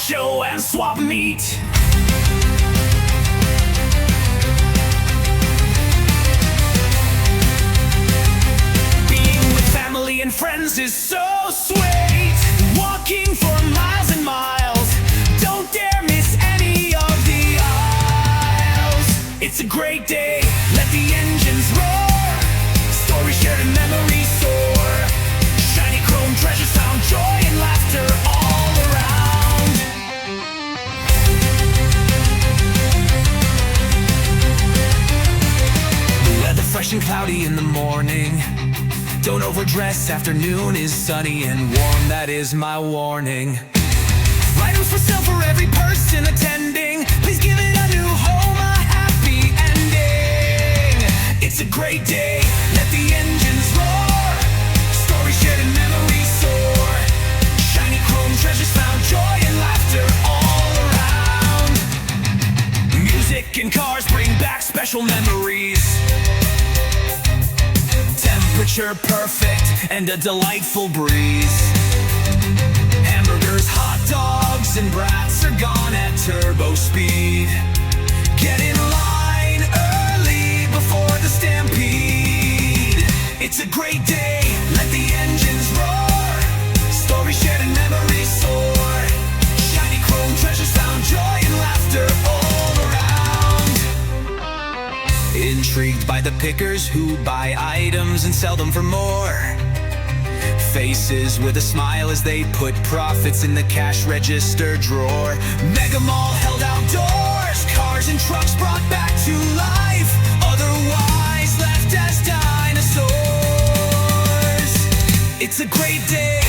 show and swap meet. Being with family and friends is so sweet. Walking for miles and miles, don't dare miss any of the aisles. It's a great day, let the engines roar. Stories shared and memories soar. Shiny chrome treasures found, joy and laughter all around. Weather fresh and cloudy in the morning. Don't overdress, afternoon is sunny and warm, that is my warning. Items for sale for every person attending. Please give it a new home, a happy ending. It's a great day, let the engines roar. Stories shared and memories soar. Shiny chrome treasures found, joy and laughter all around. Music and cars bring back special memories. Temperature perfect and a delightful breeze. Hamburgers, hot dogs, and brats are gone at turbo speed. Get in line early before the stampede. It's a great day, let the engines roar. Stories shared and memories soar. Shiny chrome treasures found, joy and laughter all around. Intrigued by the pickers who buy items and sell them for more. Faces with a smile as they put profits in the cash register drawer. Mega Mall held outdoors, cars and trucks brought back to life, otherwise left as dinosaurs. It's a great day,